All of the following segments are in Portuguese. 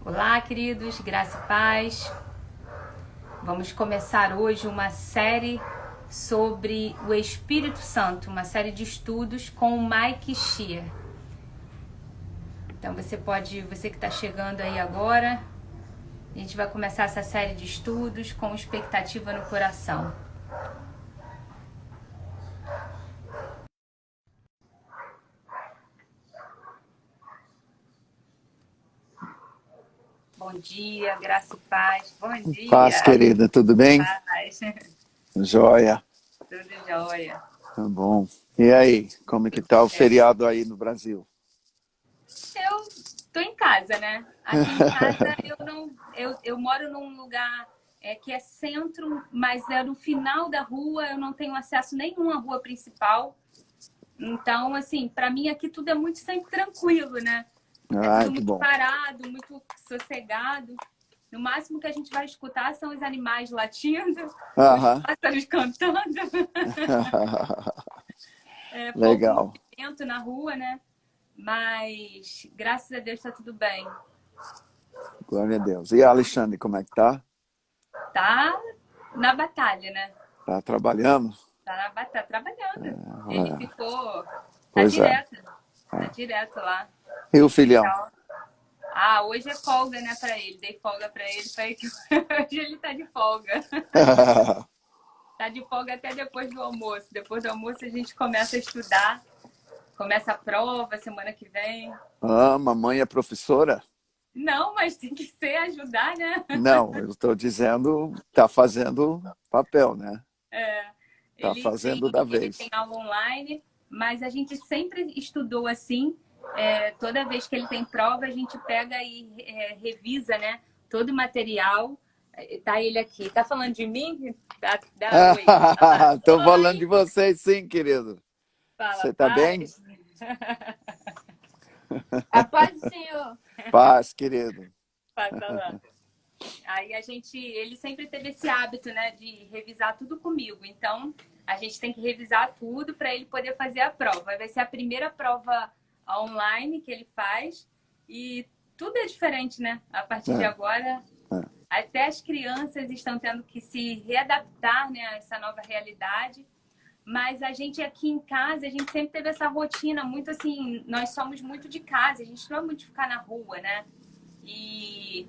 Olá, queridos, graça e paz. Vamos começar hoje uma série sobre o Espírito Santo, uma série de estudos com o Mike Shear. Então você que está chegando aí agora, a gente vai começar essa série de estudos com expectativa no coração. Bom dia, graça e paz. Bom dia. Paz, querida, tudo bem? Paz. Joia. Tudo jóia. Tá bom. E aí, como é que tá o feriado aí no Brasil? Eu tô em casa, né? Aqui em casa eu moro num lugar que é centro, mas é no final da rua, eu não tenho acesso nenhum à rua principal. Então, assim, para mim aqui tudo é muito sempre tranquilo, né? É Ai, tudo que muito bom. parado, muito sossegado. No máximo que a gente vai escutar são os animais latindo, os Aham. pássaros cantando, pouco Legal. movimento na rua, né? Mas graças a Deus tá tudo bem. Glória a Deus. E a Alexandre, como é que tá? Tá na batalha, né? Tá trabalhando? Tá na batalha, trabalhando. Ele É, ficou. Tá pois é. direto. Tá direto lá. E o filhão? Então, hoje é folga, né, pra ele. Dei folga pra ele. Hoje ele tá de folga. Tá de folga até depois do almoço. Depois do almoço a gente começa a estudar. Começa a prova semana que vem. Mamãe é professora? Não, mas tem que ser ajudar, né? Não, eu estou dizendo, tá fazendo papel, né? Tá fazendo da Ele tem vez. aula online, mas a gente sempre estudou assim. Toda vez que ele tem prova, a gente pega e revisa, né? Todo o material. Tá ele aqui. Tá falando de mim? Dá oi. Fala, Tô falando de oi. vocês, sim, querido. Fala, Você tá bem? paz. A paz do Senhor. Paz, querido. Passa lá. Aí ele sempre teve esse hábito, né, de revisar tudo comigo. Então, a gente tem que revisar tudo para ele poder fazer a prova. Vai ser a primeira prova online que ele faz e tudo é diferente, né? A partir de agora, até as crianças estão tendo que se readaptar, né, a essa nova realidade. Mas a gente aqui em casa, a gente sempre teve essa rotina muito assim, nós somos muito de casa, a gente não é muito de ficar na rua, né? E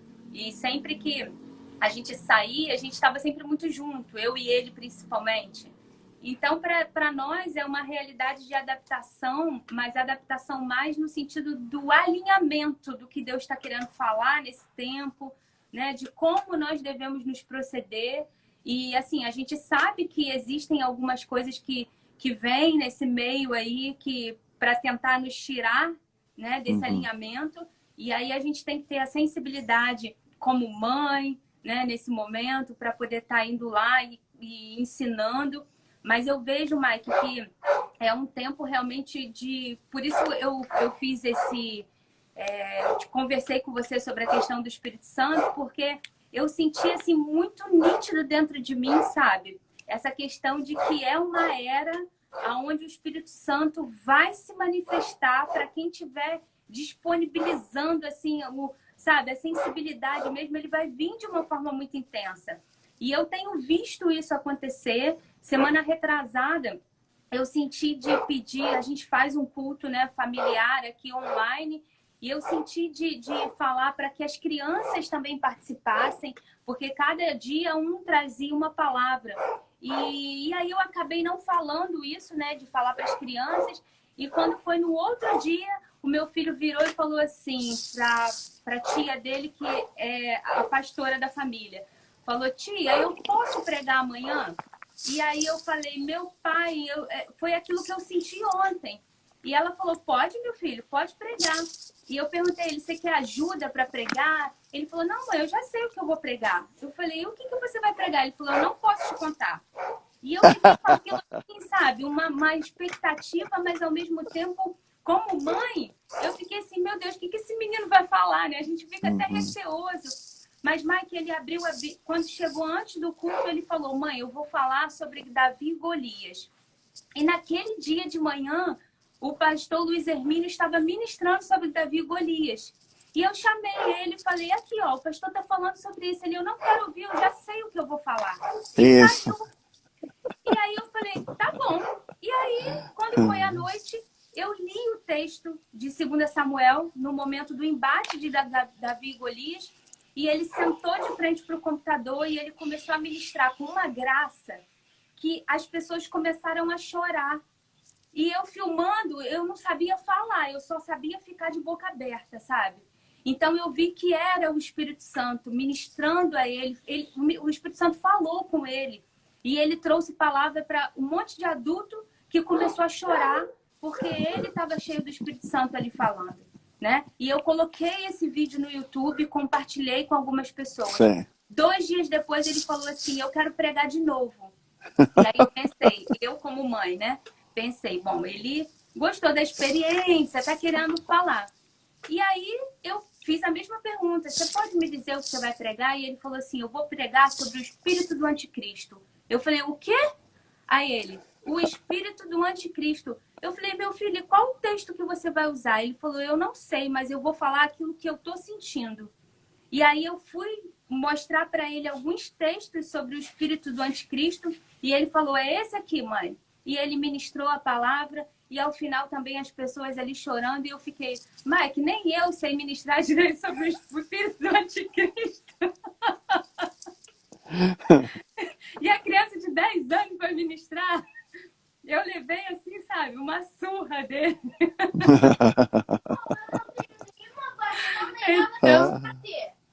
sempre que a gente saía, a gente estava sempre muito junto, eu e ele principalmente. Então, para nós é uma realidade de adaptação, mas adaptação mais no sentido do alinhamento do que Deus está querendo falar nesse tempo, né? De como nós devemos nos proceder. E, assim, a gente sabe que existem algumas coisas que vêm nesse meio aí que para tentar nos tirar, né, desse alinhamento. E aí a gente tem que ter a sensibilidade como mãe, né, nesse momento, para poder estar indo lá e ensinando. Mas eu vejo, Mike, que é um tempo realmente de... Por isso eu fiz conversei com você sobre a questão do Espírito Santo, porque eu senti, assim, muito nítido dentro de mim, sabe? Essa questão de que é uma era onde o Espírito Santo vai se manifestar para quem tiver disponibilizando, assim, sabe, a sensibilidade mesmo, ele vai vir de uma forma muito intensa. E eu tenho visto isso acontecer. Semana retrasada, eu senti de pedir, a gente faz um culto, né, familiar aqui online, e eu senti de falar para que as crianças também participassem, porque cada dia um trazia uma palavra. E aí eu acabei não falando isso, né, de falar para as crianças, e quando foi no outro dia, o meu filho virou e falou assim para a tia dele, que é a pastora da família. Falou, tia, eu posso pregar amanhã? E aí eu falei, meu pai, foi aquilo que eu senti ontem. E ela falou, pode, meu filho, pode pregar. E eu perguntei a ele, você quer ajuda para pregar? Ele falou, não, mãe, eu já sei o que eu vou pregar. Eu falei, o que você vai pregar? Ele falou, eu não posso te contar. E eu fiquei com aquilo assim, sabe, uma expectativa, mas ao mesmo tempo, como mãe, eu fiquei assim, meu Deus, o que esse menino vai falar, né? A gente fica até receoso. Mas, Mike, ele abriu, quando chegou antes do culto, ele falou, mãe, eu vou falar sobre Davi e Golias. E naquele dia de manhã, o pastor Luiz Hermínio estava ministrando sobre Davi e Golias. E eu chamei ele e falei, aqui, ó, o pastor tá falando sobre isso. Ele, eu não quero ouvir, eu já sei o que eu vou falar. Isso. E aí eu falei, tá bom. E aí, quando foi à noite, eu li o texto de 2 Samuel, no momento do embate de Davi e Golias, e ele sentou de frente para o computador e ele começou a ministrar com uma graça que as pessoas começaram a chorar. E eu filmando, eu não sabia falar, eu só sabia ficar de boca aberta, sabe? Então eu vi que era o Espírito Santo ministrando a ele. O Espírito Santo falou com ele. E ele trouxe palavra para um monte de adulto que começou a chorar porque ele estava cheio do Espírito Santo ali falando, né? E eu coloquei esse vídeo no YouTube e compartilhei com algumas pessoas. Sim. 2 dias depois ele falou assim, eu quero pregar de novo. E aí eu pensei, eu como mãe, né? Pensei, bom, ele gostou da experiência, tá querendo falar. E aí eu fiz a mesma pergunta, você pode me dizer o que você vai pregar? E ele falou assim, eu vou pregar sobre o espírito do anticristo. Eu falei, o quê? Aí ele, o espírito do anticristo. Eu falei, meu filho, qual o texto que você vai usar? Ele falou, eu não sei, mas eu vou falar aquilo que eu tô sentindo. E aí eu fui mostrar para ele alguns textos sobre o espírito do anticristo e ele falou, é esse aqui, mãe. E ele ministrou a palavra e ao final também as pessoas ali chorando e eu fiquei, Mike, nem eu sei ministrar direito sobre o espírito do anticristo. E a criança de 10 anos para ministrar, eu levei assim, sabe, uma surra dele.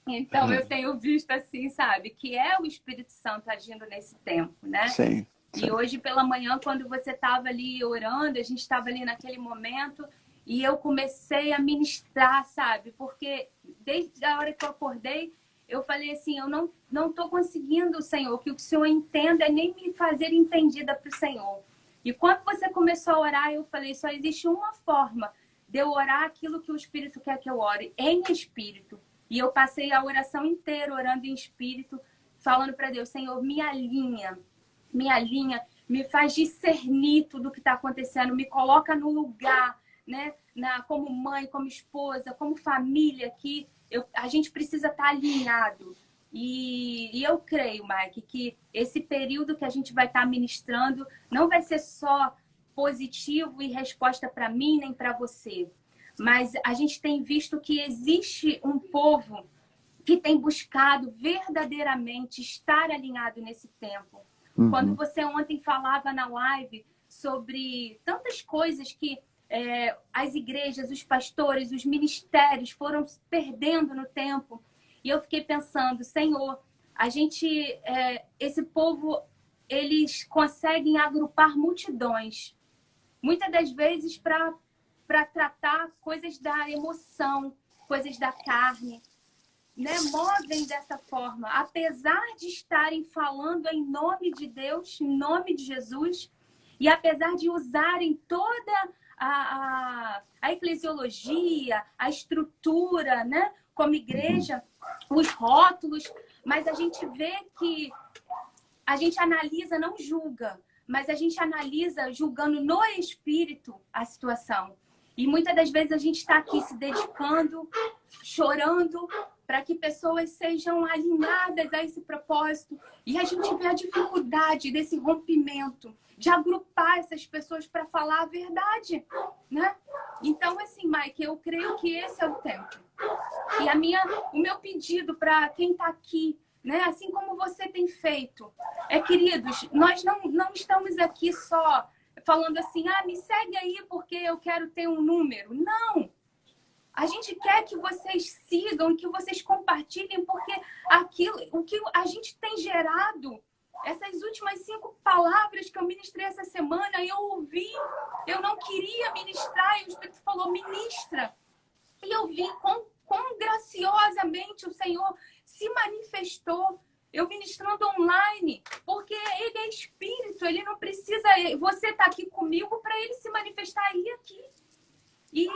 Então eu tenho visto assim, sabe, que é o Espírito Santo agindo nesse tempo, né? Sim. E hoje pela manhã, quando você estava ali orando, a gente estava ali naquele momento e eu comecei a ministrar, sabe? Porque desde a hora que eu acordei, eu falei assim, eu não estou conseguindo, Senhor, que o Senhor entenda nem me fazer entendida para o Senhor. E quando você começou a orar, eu falei, só existe uma forma de eu orar aquilo que o Espírito quer que eu ore, em espírito. E eu passei a oração inteira orando em espírito, falando para Deus, Senhor, me alinha, me faz discernir tudo o que está acontecendo, me coloca no lugar, né? Como mãe, como esposa, como família, que a gente precisa estar alinhado. E eu creio, Mike, que esse período que a gente vai estar ministrando não vai ser só positivo e resposta para mim nem para você. Mas a gente tem visto que existe um povo que tem buscado verdadeiramente estar alinhado nesse tempo. Uhum. Quando você ontem falava na live sobre tantas coisas que as igrejas, os pastores, os ministérios foram se perdendo no tempo. E eu fiquei pensando, Senhor, esse povo, eles conseguem agrupar multidões. Muitas das vezes para tratar coisas da emoção, coisas da carne, né? Movem dessa forma. Apesar de estarem falando em nome de Deus, em nome de Jesus, e apesar de usarem toda a eclesiologia, a estrutura, né? Como igreja, os rótulos, mas a gente vê que a gente analisa, não julga, mas a gente analisa julgando no espírito a situação. E muitas das vezes a gente está aqui se dedicando, chorando, para que pessoas sejam alinhadas a esse propósito. E a gente vê a dificuldade desse rompimento, de agrupar essas pessoas para falar a verdade, né? Então, assim, Mike, eu creio que esse é o tempo. E o meu pedido para quem está aqui, né? Assim como você tem feito, queridos, nós não estamos aqui só falando assim, me segue aí porque eu quero ter um número. Não! A gente quer que vocês sigam, que vocês compartilhem, porque o que a gente tem gerado, essas últimas 5 palavras que eu ministrei essa semana, eu ouvi, eu não queria ministrar, e o Espírito falou, ministra. E eu vi quão graciosamente o Senhor se manifestou, eu ministrando online, porque Ele é Espírito, Ele não precisa, você tá aqui comigo para Ele se manifestar aí aqui. E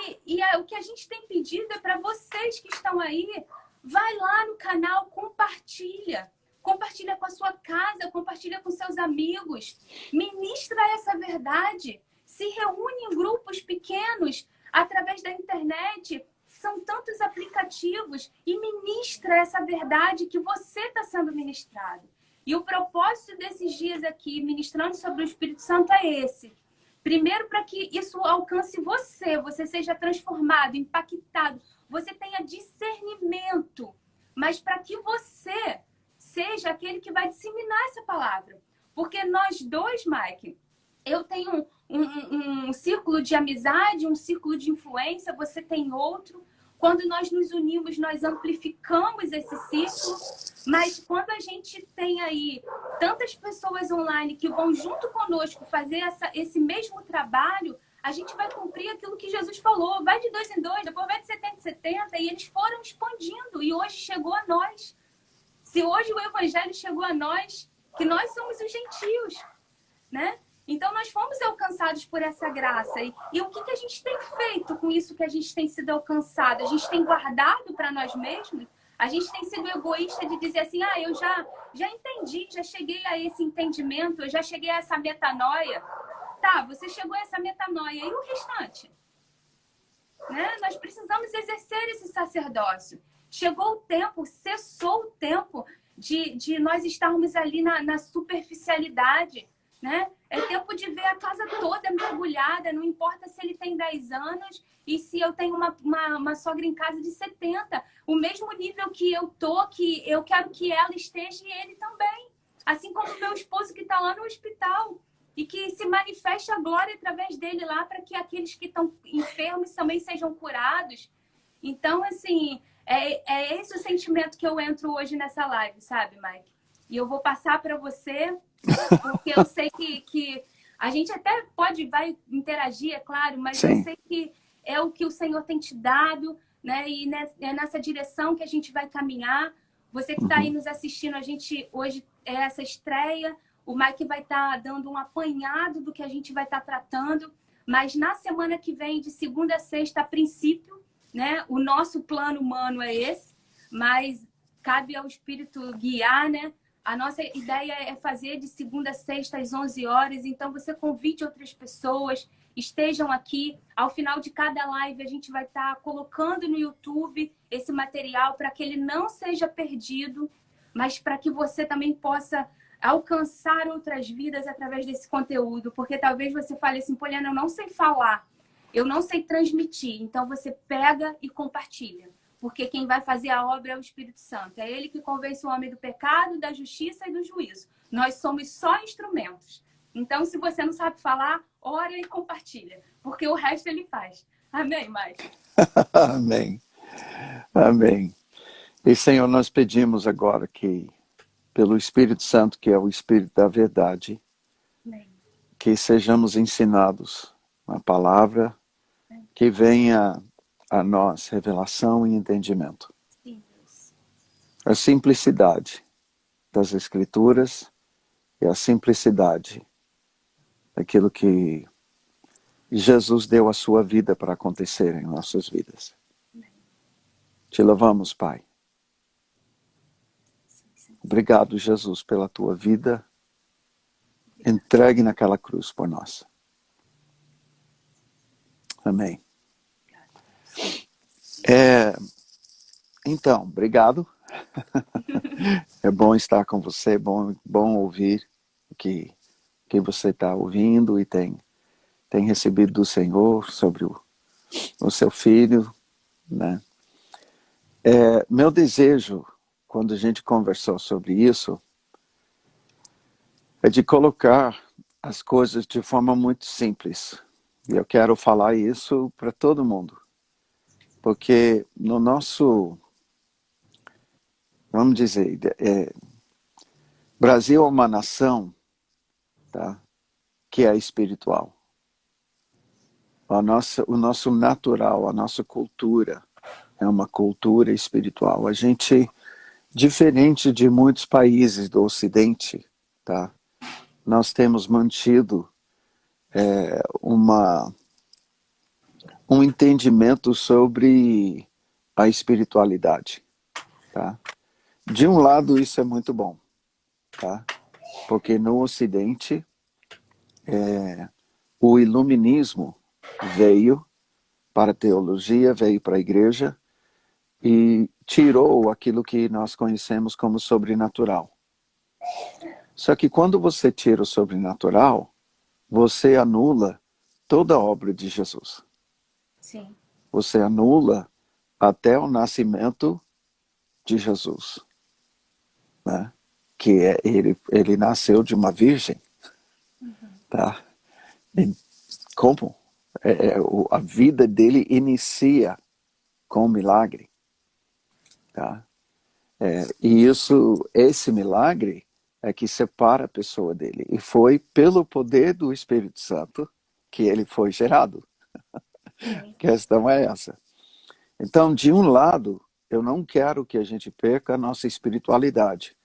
o que a gente tem pedido é para vocês que estão aí, vai lá no canal, compartilha com a sua casa, compartilha com seus amigos, ministra essa verdade, se reúne em grupos pequenos através da internet, são tantos aplicativos e ministra essa verdade que você está sendo ministrado. E o propósito desses dias aqui, ministrando sobre o Espírito Santo, é esse. Primeiro, para que isso alcance você seja transformado, impactado, você tenha discernimento, mas para que você seja aquele que vai disseminar essa palavra. Porque nós dois, Mike, eu tenho um círculo de amizade, um círculo de influência, você tem outro. Quando nós nos unimos, nós amplificamos esse círculo. Mas quando a gente tem aí tantas pessoas online que vão junto conosco fazer esse mesmo trabalho, a gente vai cumprir aquilo que Jesus falou. Vai de 2 em 2, depois vai de 70 em 70. E eles foram expandindo. E hoje chegou a nós. Se hoje o evangelho chegou a nós, que nós somos os gentios, né? Então, nós fomos alcançados por essa graça. E o que a gente tem feito com isso que a gente tem sido alcançado? A gente tem guardado para nós mesmos? A gente tem sido egoísta de dizer assim, eu já entendi, já cheguei a esse entendimento, eu já cheguei a essa metanoia. Tá, você chegou a essa metanoia. E o restante? Né? Nós precisamos exercer esse sacerdócio. Chegou o tempo, cessou o tempo de nós estarmos ali na superficialidade, né? É tempo de ver a casa toda mergulhada, não importa se ele tem 10 anos e se eu tenho uma sogra em casa de 70. O mesmo nível que eu tô, que eu quero que ela esteja e ele também. Assim como o meu esposo que está lá no hospital. E que se manifeste a glória através dele lá para que aqueles que estão enfermos também sejam curados. Então, assim, é esse o sentimento que eu entro hoje nessa live, sabe, Mike? E eu vou passar para você, porque eu sei que a gente até vai interagir, é claro, mas Sim. eu sei que é o que o Senhor tem te dado, né? E é nessa direção que a gente vai caminhar. Você que está aí nos assistindo, a gente hoje é essa estreia. O Mike vai estar dando um apanhado do que a gente vai estar tratando. Mas na semana que vem, de segunda a sexta, a princípio, né? O nosso plano humano é esse, mas cabe ao Espírito guiar, né? A nossa ideia é fazer de segunda a sexta às 11 horas. Então, você convide outras pessoas, estejam aqui. Ao final de cada live, a gente vai estar colocando no YouTube esse material para que ele não seja perdido, mas para que você também possa alcançar outras vidas através desse conteúdo. Porque talvez você fale assim, Poliana, eu não sei falar, eu não sei transmitir. Então, você pega e compartilha. Porque quem vai fazer a obra é o Espírito Santo. É ele que convence o homem do pecado, da justiça e do juízo. Nós somos só instrumentos. Então, se você não sabe falar, ora e compartilha. Porque o resto ele faz. Amém, Mike? Amém. Amém. E, Senhor, nós pedimos agora que, pelo Espírito Santo, que é o Espírito da verdade, Amém. Que sejamos ensinados na palavra, que venha a nós revelação e entendimento. Sim, Deus. A simplicidade das Escrituras e a simplicidade daquilo que Jesus deu a sua vida para acontecer em nossas vidas. Te louvamos, Pai. Obrigado, Jesus, pela tua vida entregue naquela cruz por nós. Amém. Então, obrigado. É bom estar com você, é bom ouvir o que você está ouvindo e tem recebido do Senhor sobre o seu filho, né? Meu desejo, quando a gente conversou sobre isso, é de colocar as coisas de forma muito simples. E eu quero falar isso para todo mundo. Porque no nosso, vamos dizer, Brasil é uma nação, tá, que é espiritual. O nosso natural, a nossa cultura é uma cultura espiritual. A gente, diferente de muitos países do Ocidente, tá, nós temos mantido um entendimento sobre a espiritualidade. Tá? De um lado, isso é muito bom, tá? Porque no Ocidente, o iluminismo veio para a teologia, veio para a igreja e tirou aquilo que nós conhecemos como sobrenatural. Só que quando você tira o sobrenatural, você anula toda a obra de Jesus. Sim. Você anula até o nascimento de Jesus, né? Que ele nasceu de uma virgem, tá? E como? A vida dele inicia com um milagre, tá? E esse milagre é que separa a pessoa dele. E foi pelo poder do Espírito Santo que ele foi gerado. Sim. A questão é essa. Então, de um lado, eu não quero que a gente perca a nossa espiritualidade.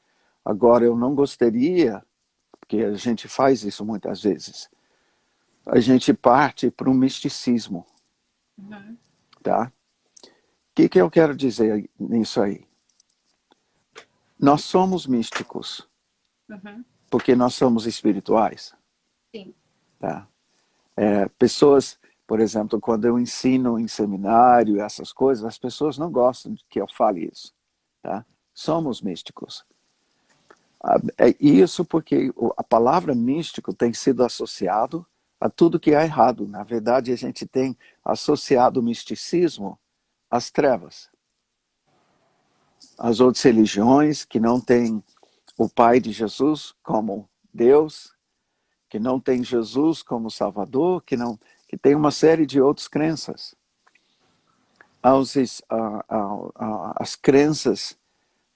Agora, eu não gostaria, porque a gente faz isso muitas vezes, a gente parte para um misticismo. Uhum. Tá? O que eu quero dizer nisso aí? Nós somos místicos, Uhum. porque nós somos espirituais. Sim. Tá? Pessoas, por exemplo, quando eu ensino em seminário, essas coisas, as pessoas não gostam de que eu fale isso. Tá? Somos místicos. É isso porque a palavra místico tem sido associado a tudo que é errado. Na verdade, a gente tem associado o misticismo às trevas. As outras religiões que não têm o Pai de Jesus como Deus, que não tem Jesus como Salvador, que tem uma série de outras crenças. As crenças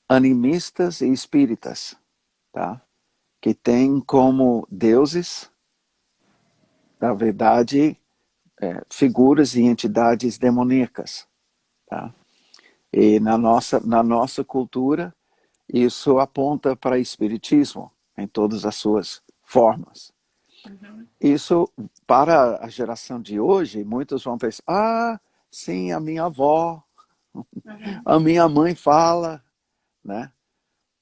animistas e espíritas, tá? Que têm como deuses, na verdade, figuras e entidades demoníacas. Tá? E na nossa cultura, isso aponta para espiritismo em todas as suas formas. Uhum. Isso, para a geração de hoje, muitos vão pensar, sim, a minha avó, Uhum. a minha mãe fala, né?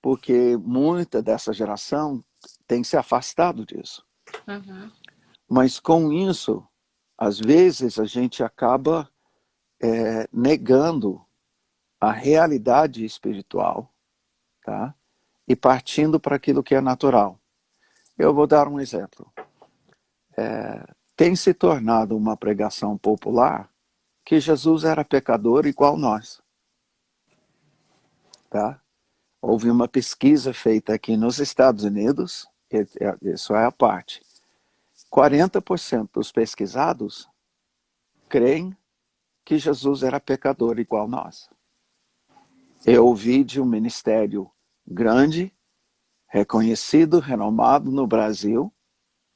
Porque muita dessa geração tem se afastado disso. Uhum. Mas com isso, às vezes a gente acaba negando a realidade espiritual, tá? E partindo para aquilo que é natural. Eu vou dar um exemplo. Tem se tornado uma pregação popular que Jesus era pecador igual nós. Tá? Houve uma pesquisa feita aqui nos Estados Unidos, isso é a parte. 40% dos pesquisados creem que Jesus era pecador igual nós. Eu ouvi de um ministério grande, reconhecido, renomado no Brasil,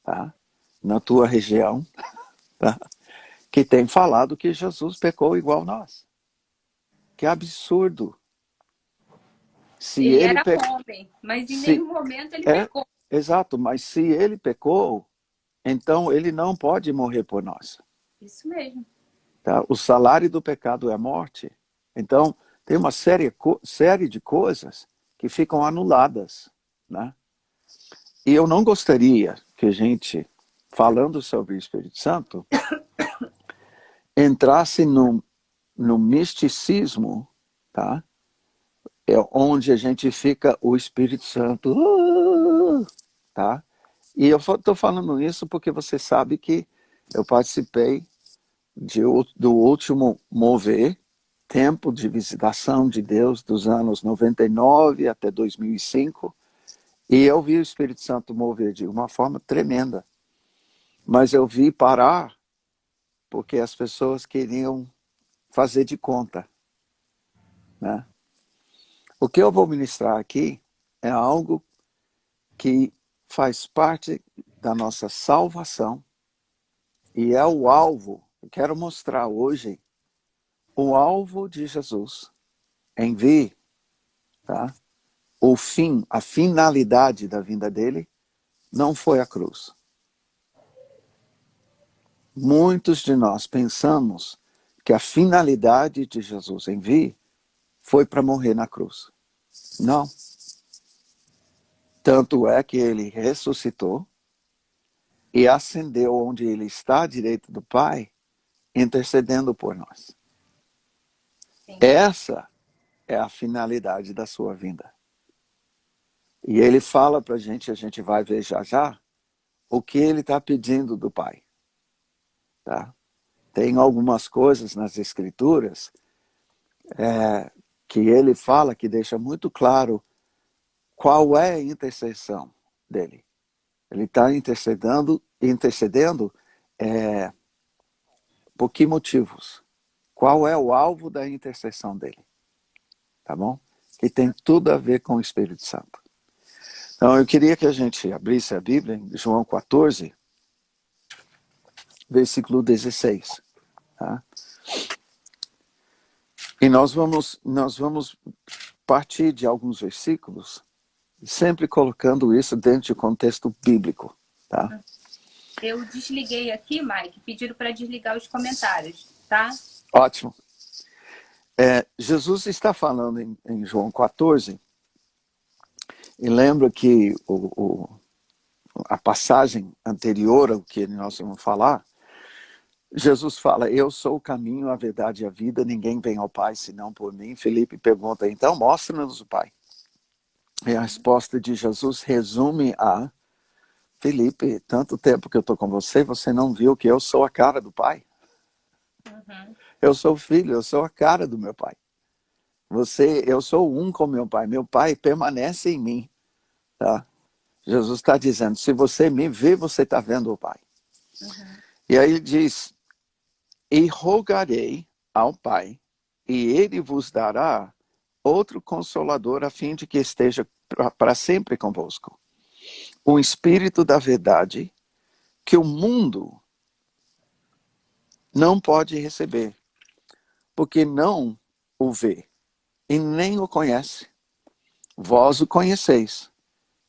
tá? Na tua região, tá? Que tem falado que Jesus pecou igual nós. Que absurdo. Se Ele ele era pe... homem, mas em se... nenhum momento ele é pecou. exato, mas se ele pecou, então ele não pode morrer por nós. Isso mesmo. Tá? O salário do pecado é a morte. Então, tem uma série de coisas que ficam anuladas. Né? E eu não gostaria que a gente, falando sobre o Espírito Santo, entrasse no misticismo, tá? É onde a gente fica o Espírito Santo, tá? E eu estou falando isso porque você sabe que eu participei do último mover, tempo de visitação de Deus dos anos 99 até 2005, e eu vi o Espírito Santo mover de uma forma tremenda. Mas eu vi parar porque as pessoas queriam fazer de conta, né? O que eu vou ministrar aqui é algo que faz parte da nossa salvação e é o alvo. Eu quero mostrar hoje o alvo de Jesus em vir, tá? O fim, a finalidade da vinda dele não foi a cruz. Muitos de nós pensamos que a finalidade de Jesus em vir foi para morrer na cruz. Não. Tanto é que ele ressuscitou e ascendeu onde ele está à direita do Pai intercedendo por nós. Sim. Essa é a finalidade da sua vinda. E ele fala para a gente vai ver já já, o que ele está pedindo do Pai. Tá? Tem algumas coisas nas Escrituras que ele fala, que deixa muito claro qual é a intercessão dele. Ele está intercedendo por que motivos? Qual é o alvo da intercessão dele? Tá bom? Que tem tudo a ver com o Espírito Santo. Então, eu queria que a gente abrisse a Bíblia em João 14, versículo 16. Tá? E nós vamos partir de alguns versículos, sempre colocando isso dentro de contexto bíblico. Tá? Eu desliguei aqui, Mike, pediram para desligar os comentários, tá? Ótimo. Jesus está falando em João 14, e lembra que a passagem anterior ao que nós vamos falar, Jesus fala, eu sou o caminho, a verdade e a vida, ninguém vem ao Pai senão por mim. Felipe pergunta, então mostra-nos o Pai. E a resposta de Jesus resume a Felipe, tanto tempo que eu estou com você, você não viu que eu sou a cara do Pai? Uhum. Eu sou o filho, eu sou a cara do meu Pai. Eu sou um com meu Pai permanece em mim. Tá? Jesus está dizendo, se você me vê, você está vendo o Pai. Uhum. E aí ele diz, e rogarei ao Pai, e ele vos dará outro consolador, a fim de que esteja para sempre convosco. O Espírito da verdade, que o mundo não pode receber, porque não o vê e nem o conhece. Vós o conheceis,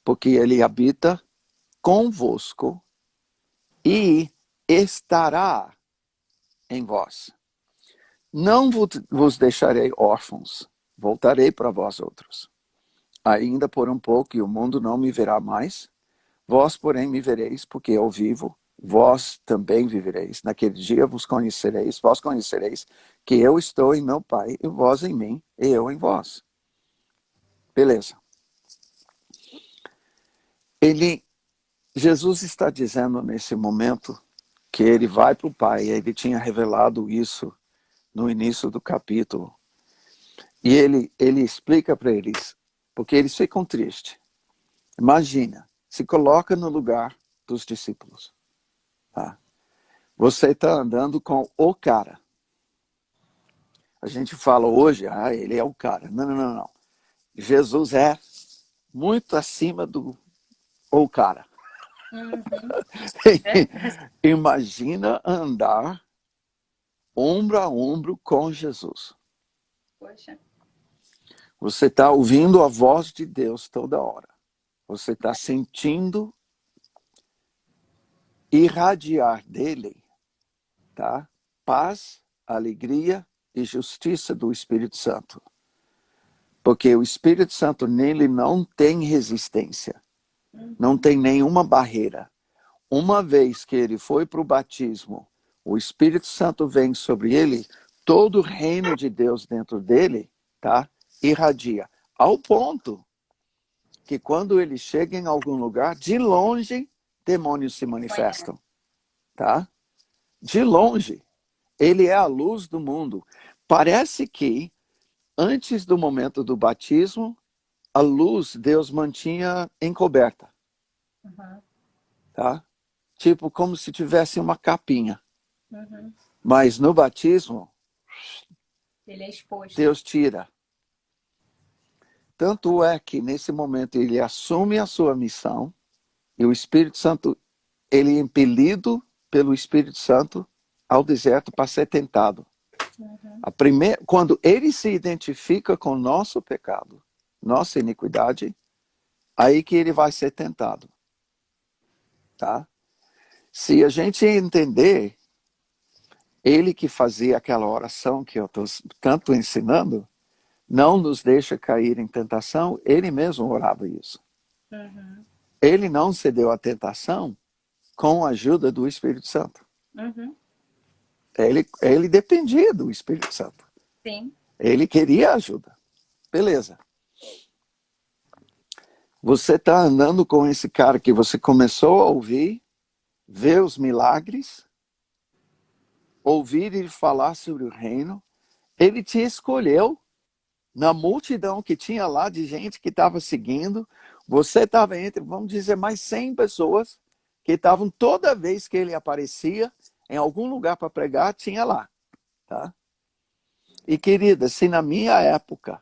porque ele habita convosco e estará em vós. Não vos deixarei órfãos, voltarei para vós outros. Ainda por um pouco e o mundo não me verá mais, vós, porém, me vereis, porque eu vivo, vós também vivereis. Naquele dia vós conhecereis que eu estou em meu Pai, e vós em mim, e eu em vós. Beleza. Jesus está dizendo nesse momento que ele vai para o Pai, ele tinha revelado isso no início do capítulo. E ele explica para eles, porque eles ficam tristes. Imagina, se coloca no lugar dos discípulos. Tá? Você está andando com o cara. A gente fala hoje, ele é o cara. Não. Jesus é muito acima do o cara. Uhum. Imagina andar ombro a ombro com Jesus. Poxa. Você está ouvindo a voz de Deus toda hora. Você está sentindo irradiar dele, tá? Paz, alegria e justiça do Espírito Santo. Porque o Espírito Santo nele não tem resistência. Não tem nenhuma barreira. Uma vez que ele foi para o batismo, o Espírito Santo vem sobre ele, todo o reino de Deus dentro dele, tá? Irradia. Ao ponto que quando ele chega em algum lugar, de longe, demônios se manifestam. Tá? De longe. Ele é a luz do mundo. Parece que, antes do momento do batismo, a luz Deus mantinha encoberta. Uhum. Tá? Tipo, como se tivesse uma capinha. Uhum. Mas no batismo, ele é exposto. Deus tira. Tanto é que, nesse momento, ele assume a sua missão e o Espírito Santo, ele é impelido pelo Espírito Santo ao deserto para ser tentado. Uhum. Quando ele se identifica com o nosso pecado, nossa iniquidade, aí que ele vai ser tentado. Tá? Se a gente entender, ele que fazia aquela oração que eu estou tanto ensinando, não nos deixa cair em tentação, ele mesmo orava isso. Uhum. Ele não cedeu à tentação com a ajuda do Espírito Santo. Uhum. Ele dependia do Espírito Santo. Sim. Ele queria ajuda. Beleza. Você está andando com esse cara que você começou a ouvir, ver os milagres, ouvir ele falar sobre o reino. Ele te escolheu na multidão que tinha lá de gente que estava seguindo. Você estava entre, vamos dizer, mais 100 pessoas que estavam toda vez que ele aparecia em algum lugar para pregar, tinha lá. Tá? E querida, se na minha época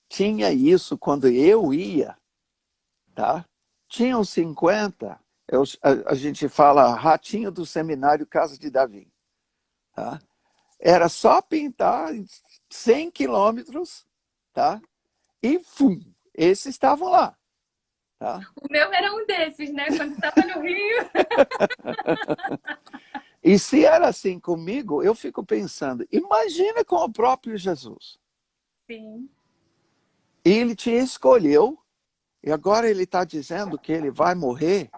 tinha isso quando eu ia, tá? Tinham 50, a gente fala ratinho do seminário Casa de Davi. Tá? Era só pintar 100 quilômetros, tá? E fum, esses estavam lá. Tá? O meu era um desses, né? Quando estava no Rio. E se era assim comigo, eu fico pensando, imagina com o próprio Jesus. Sim. Ele te escolheu, e agora ele está dizendo que ele vai morrer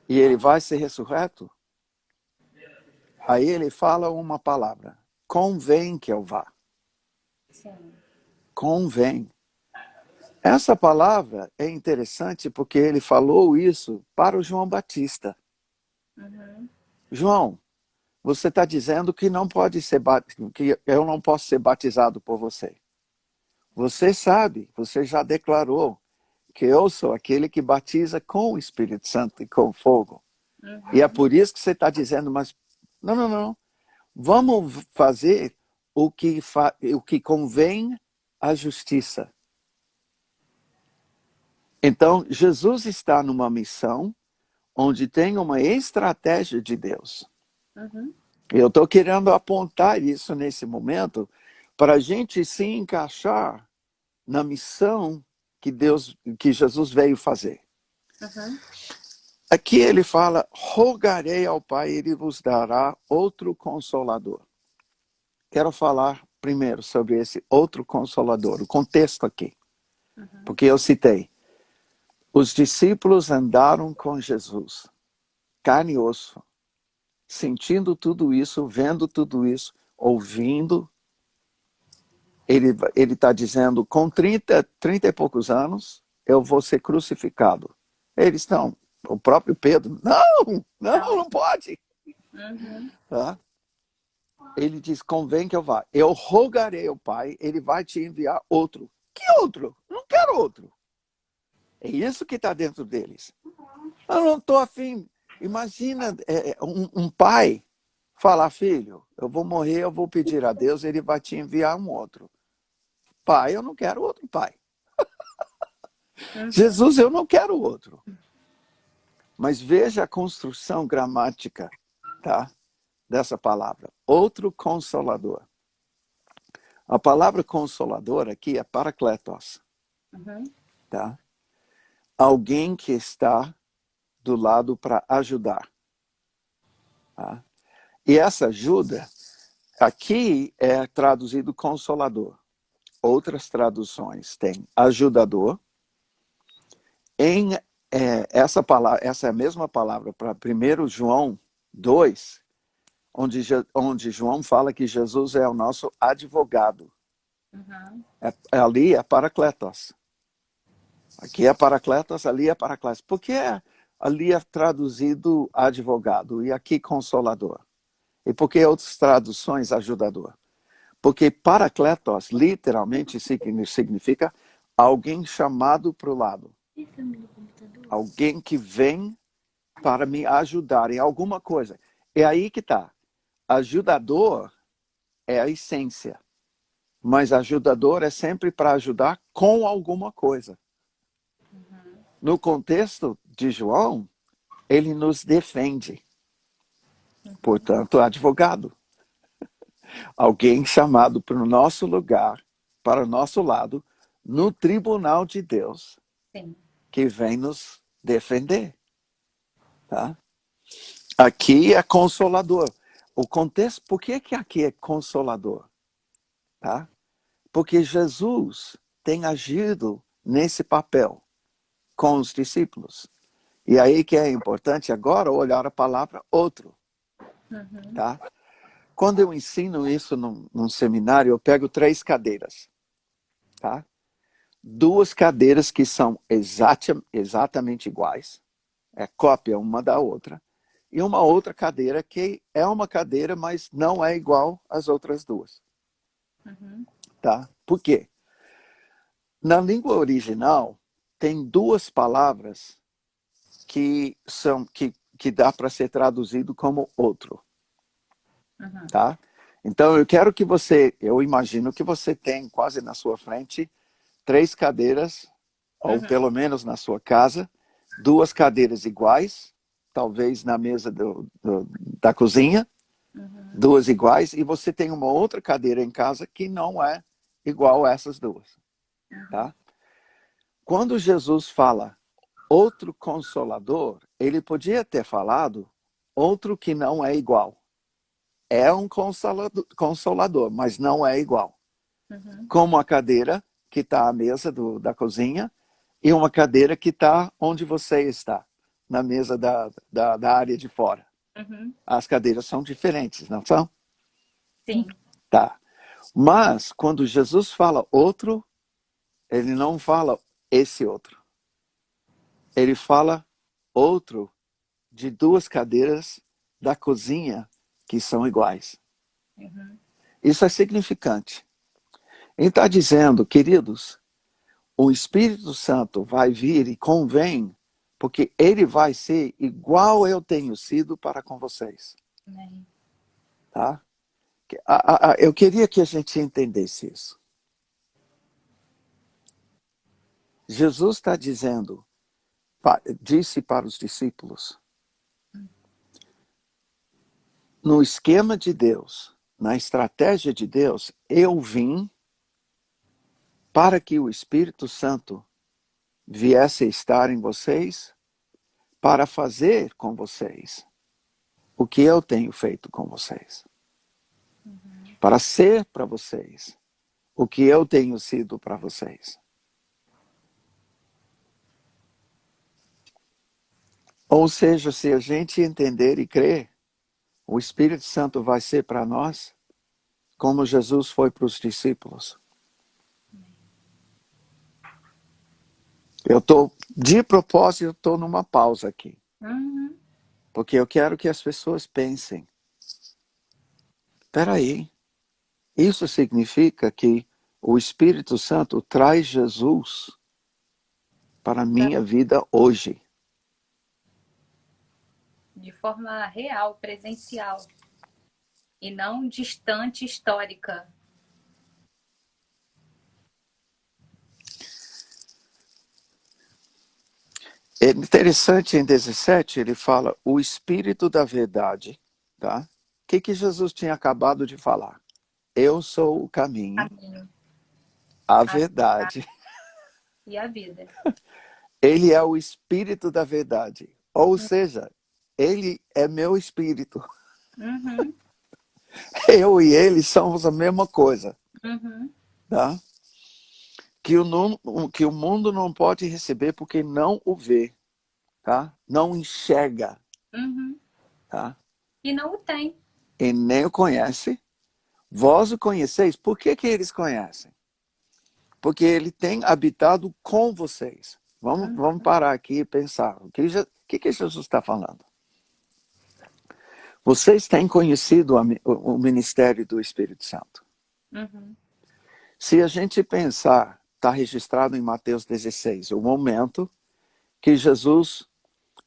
e ele vai ser ressurreto. Aí ele fala uma palavra: convém que eu vá. Sim. Convém. Essa palavra é interessante porque ele falou isso para o João Batista. Uhum. João, você está dizendo que não pode ser que eu não posso ser batizado por você. Você sabe, você já declarou que eu sou aquele que batiza com o Espírito Santo e com fogo. Uhum. E é por isso que você está dizendo, mas não. Vamos fazer o que convém à justiça. Então, Jesus está numa missão onde tem uma estratégia de Deus. Uhum. Eu estou querendo apontar isso nesse momento para a gente se encaixar na missão que Jesus veio fazer. Uhum. Aqui ele fala: rogarei ao Pai, ele vos dará outro consolador. Quero falar primeiro sobre esse outro consolador, o contexto aqui. Uhum. Porque eu citei, os discípulos andaram com Jesus, carne e osso, sentindo tudo isso, vendo tudo isso, ouvindo. Ele está dizendo, com 30 e poucos anos, eu vou ser crucificado. Eles estão, o próprio Pedro, não pode. Uhum. Tá? Ele diz, convém que eu vá. Eu rogarei ao Pai, ele vai te enviar outro. Que outro? Não quero outro. É isso que está dentro deles. Eu não estou afim. Imagina um pai falar, filho, eu vou morrer, eu vou pedir a Deus, ele vai te enviar um outro. Pai, eu não quero outro pai. Uhum. Jesus, eu não quero outro. Mas veja a construção gramática, tá, dessa palavra. Outro consolador. A palavra consolador aqui é parakletos. Uhum. Tá? Alguém que está do lado para ajudar. Tá? E essa ajuda, aqui é traduzido consolador. Outras traduções têm ajudador. Essa é a mesma palavra para 1 João 2, onde João fala que Jesus é o nosso advogado. Uhum. Ali é parakletos. Aqui é parakletos, ali é parakletos. Por que ali é traduzido advogado e aqui consolador? E por que outras traduções ajudador? Porque parakletos literalmente significa alguém chamado para o lado. Alguém que vem para me ajudar em alguma coisa. É aí que está. Ajudador é a essência. Mas ajudador é sempre para ajudar com alguma coisa. No contexto de João, ele nos defende. Portanto, advogado. Alguém chamado para o nosso lugar, para o nosso lado, no tribunal de Deus, Sim. que vem nos defender. Tá? Aqui é consolador. O contexto, por que aqui é consolador? Tá? Porque Jesus tem agido nesse papel com os discípulos. E aí que é importante agora olhar a palavra outro. Uhum. Tá? Quando eu ensino isso num seminário, eu pego 3 cadeiras. Tá? 2 cadeiras que são exatamente iguais, é cópia uma da outra, e uma outra cadeira que é uma cadeira, mas não é igual às outras 2. Uhum. Tá? Por quê? Na língua original, tem 2 palavras que dá para ser traduzido como outro. Uhum. Tá? Então, eu imagino que você tem quase na sua frente 3 cadeiras, ou Uhum. pelo menos na sua casa, 2 cadeiras iguais, talvez na mesa da cozinha, Uhum. 2 iguais, e você tem uma outra cadeira em casa que não é igual a essas 2. Tá? Quando Jesus fala outro consolador, ele podia ter falado outro que não é igual. É um consolador, mas não é igual. Uhum. Como a cadeira que está à mesa da cozinha e uma cadeira que está onde você está, na mesa da área de fora. Uhum. As cadeiras são diferentes, não são? Sim. Tá. Mas, quando Jesus fala outro, ele não fala esse outro. Ele fala outro de 2 cadeiras da cozinha que são iguais. Uhum. Isso é significante. Ele está dizendo, queridos, o Espírito Santo vai vir e convém, porque ele vai ser igual eu tenho sido para com vocês. Amém. Tá? Eu queria que a gente entendesse isso. Jesus está dizendo, disse para os discípulos, no esquema de Deus, na estratégia de Deus, eu vim para que o Espírito Santo viesse a estar em vocês, para fazer com vocês o que eu tenho feito com vocês. Para ser para vocês o que eu tenho sido para vocês. Ou seja, se a gente entender e crer, o Espírito Santo vai ser para nós como Jesus foi para os discípulos. De propósito, estou numa pausa aqui. Uhum. Porque eu quero que as pessoas pensem, espera aí, isso significa que o Espírito Santo traz Jesus para a minha vida hoje. De forma real, presencial. E não distante, histórica. É interessante, em 17, ele fala o Espírito da verdade. Tá? O que Jesus tinha acabado de falar? Eu sou o caminho, Caminho, a a verdade verdade. e a vida. Ele é o Espírito da verdade. Ou seja, ele é meu espírito. Uhum. Eu e ele somos a mesma coisa. Uhum. Tá? Que o mundo não pode receber porque não o vê. Tá? Não enxerga. Uhum. Tá? E não o tem. E nem o conhece. Vós o conheceis. Por que eles conhecem? Porque ele tem habitado com vocês. Uhum. Vamos parar aqui e pensar. O que Jesus está falando? Vocês têm conhecido o ministério do Espírito Santo. Uhum. Se a gente pensar, está registrado em Mateus 16, o momento que Jesus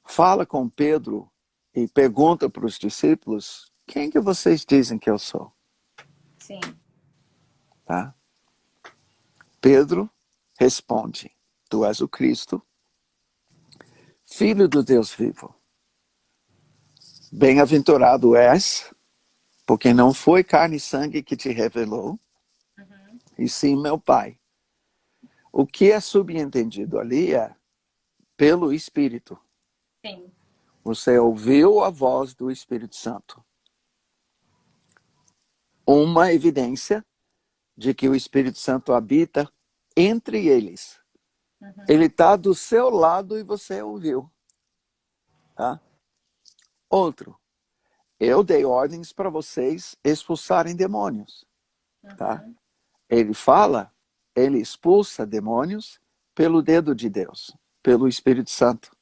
fala com Pedro e pergunta para os discípulos, quem que vocês dizem que eu sou? Sim. Tá? Pedro responde, tu és o Cristo, Filho do Deus vivo. Bem-aventurado és, porque não foi carne e sangue que te revelou, Uhum. e sim meu Pai. O que é subentendido ali é pelo Espírito. Sim. Você ouviu a voz do Espírito Santo. Uma evidência de que o Espírito Santo habita entre eles. Uhum. Ele está do seu lado e você ouviu. Tá? Outro, eu dei ordens para vocês expulsarem demônios. Tá? Ele fala, ele expulsa demônios pelo dedo de Deus, pelo Espírito Santo.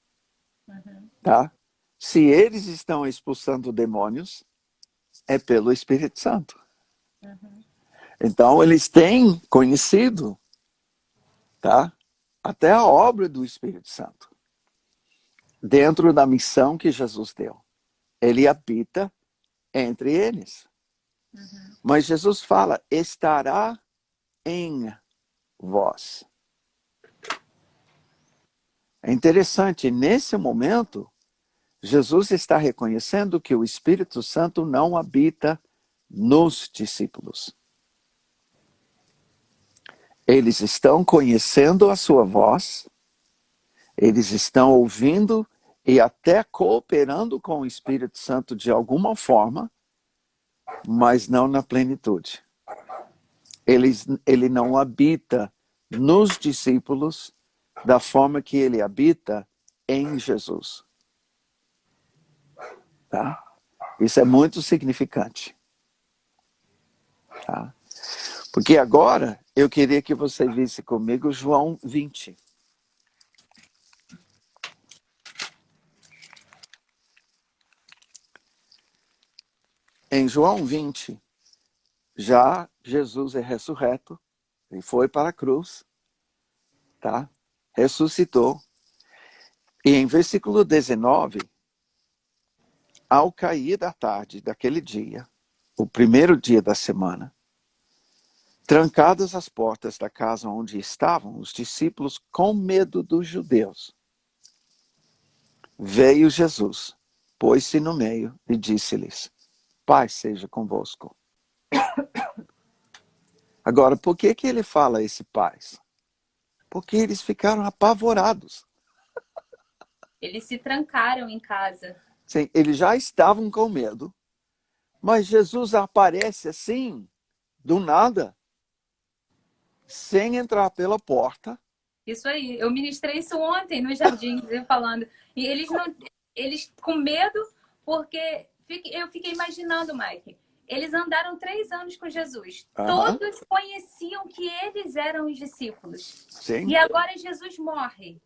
Tá? Se eles estão expulsando demônios, é pelo Espírito Santo. Então, eles têm conhecido, tá? Até a obra do Espírito Santo, dentro da missão que Jesus deu. Ele habita entre eles. Mas Jesus fala, estará em vós. É interessante, nesse momento, Jesus está reconhecendo que o Espírito Santo não habita nos discípulos. Eles estão conhecendo a sua voz, eles estão ouvindo e até cooperando com o Espírito Santo de alguma forma, mas não na plenitude. Ele não habita nos discípulos da forma que ele habita em Jesus. Tá? Isso é muito significante. Tá? Porque agora eu queria que você visse comigo João 20. Em João 20, já Jesus é ressurreto, ele foi para a cruz, tá? Ressuscitou. E em versículo 19, ao cair da tarde daquele dia, o primeiro dia da semana, trancadas as portas da casa onde estavam os discípulos com medo dos judeus, veio Jesus, pôs-se no meio e disse-lhes, paz seja convosco. Agora, por que ele fala esse paz? Porque eles ficaram apavorados. Eles se trancaram em casa. Sim, eles já estavam com medo, mas Jesus aparece assim, do nada, sem entrar pela porta. Isso aí. Eu ministrei isso ontem no jardim, eu falando. E eles com medo, porque eu fiquei imaginando, Mike. Eles andaram 3 anos com Jesus. Todos conheciam que eles eram os discípulos. Sim. E agora Jesus morre.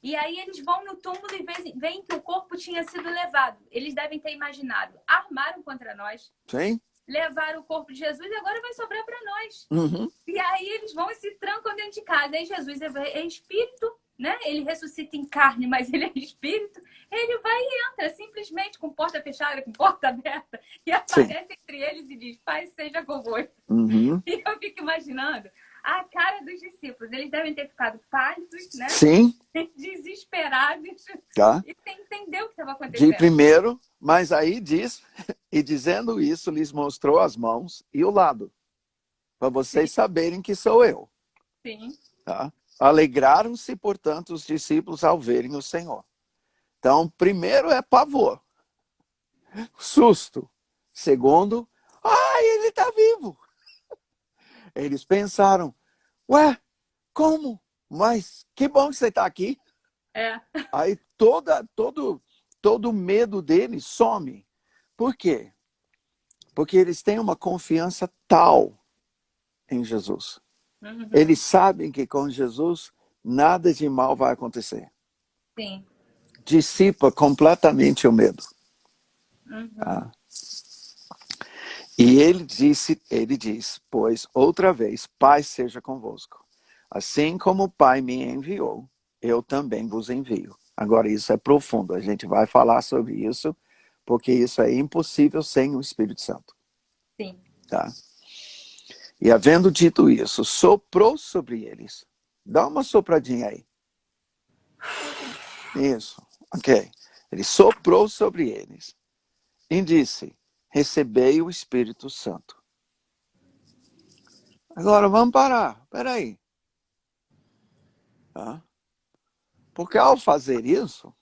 E aí eles vão no túmulo e veem que o corpo tinha sido levado. Eles devem ter imaginado. Armaram contra nós. Sim. Levaram o corpo de Jesus e agora vai sobrar para nós. Uhum. E aí eles vão e se trancam dentro de casa. Aí Jesus é espírito, né? Ele ressuscita em carne, mas ele é espírito. Ele vai e entra, simplesmente com porta fechada, com porta aberta. E aparece entre eles e diz, paz seja convosco. Uhum. E eu fico imaginando a cara dos discípulos. Eles devem ter ficado pálidos, né? Sim. Desesperados. Tá. E sem entender o que estava acontecendo. De primeiro, mas aí diz, e dizendo isso, lhes mostrou as mãos e o lado, para vocês saberem que sou eu. Sim. Tá? Alegraram-se, portanto, os discípulos ao verem o Senhor. Então, primeiro é pavor, susto. Segundo, ele está vivo. Eles pensaram, ué, como? Mas que bom que você está aqui. É. Aí todo o medo deles some. Por quê? Porque eles têm uma confiança tal em Jesus. Uhum. Eles sabem que com Jesus nada de mal vai acontecer. Sim. Dissipa completamente o medo. Uhum. Tá? E ele diz, pois outra vez, paz seja convosco. Assim como o Pai me enviou, eu também vos envio. Agora isso é profundo, a gente vai falar sobre isso, porque isso é impossível sem o Espírito Santo. Sim. Tá? E havendo dito isso, soprou sobre eles. Dá uma sopradinha aí. Isso, ok. Ele soprou sobre eles e disse, recebei o Espírito Santo. Agora vamos parar, peraí. Tá? Porque ao fazer isso,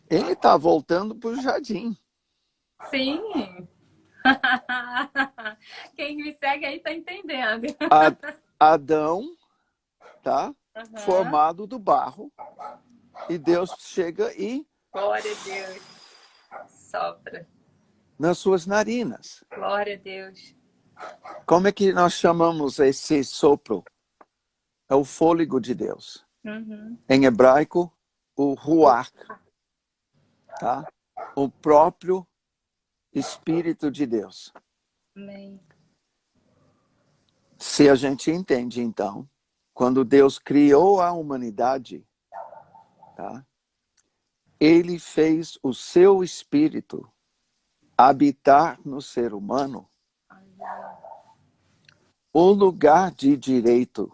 ele está voltando para o jardim. Sim. Quem me segue aí está entendendo. Adão, tá? Uhum. Formado do barro. E Deus chega e... Glória a Deus. Sopra. nas suas narinas. Glória a Deus. Como é que nós chamamos esse sopro? É o fôlego de Deus. Uhum. Em hebraico, o ruach, tá? O próprio Espírito de Deus. Amém. Se a gente entende, então, quando Deus criou a humanidade, tá? Ele fez o seu Espírito habitar no ser humano. O lugar de direito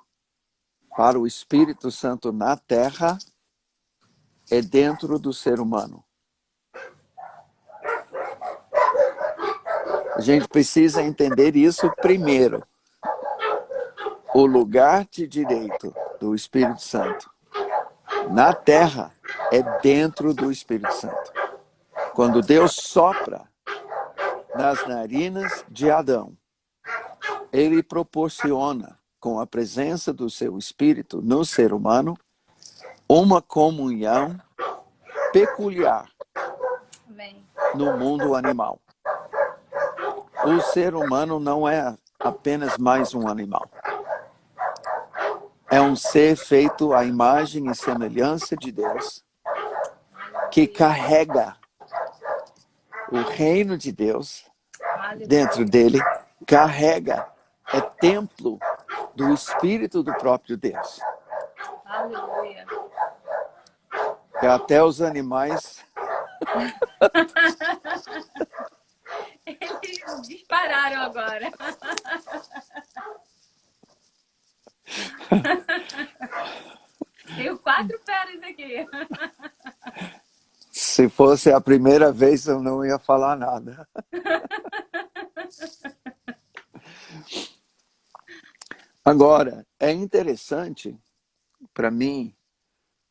para o Espírito Santo na Terra é dentro do ser humano. A gente precisa entender isso primeiro. O lugar de direito do Espírito Santo na Terra é dentro do Espírito Santo. Quando Deus sopra nas narinas de Adão, ele proporciona, com a presença do seu Espírito no ser humano, uma comunhão peculiar Amém. no mundo animal. O ser humano não é apenas mais um animal. É um ser feito à imagem e semelhança de Deus, que carrega o reino de Deus dentro dele, carrega, é templo do Espírito do próprio Deus. Aleluia. E até os animais Eles dispararam agora. Tenho 4 feras aqui. se fosse a primeira vez, eu não ia falar nada. Agora, é interessante para mim,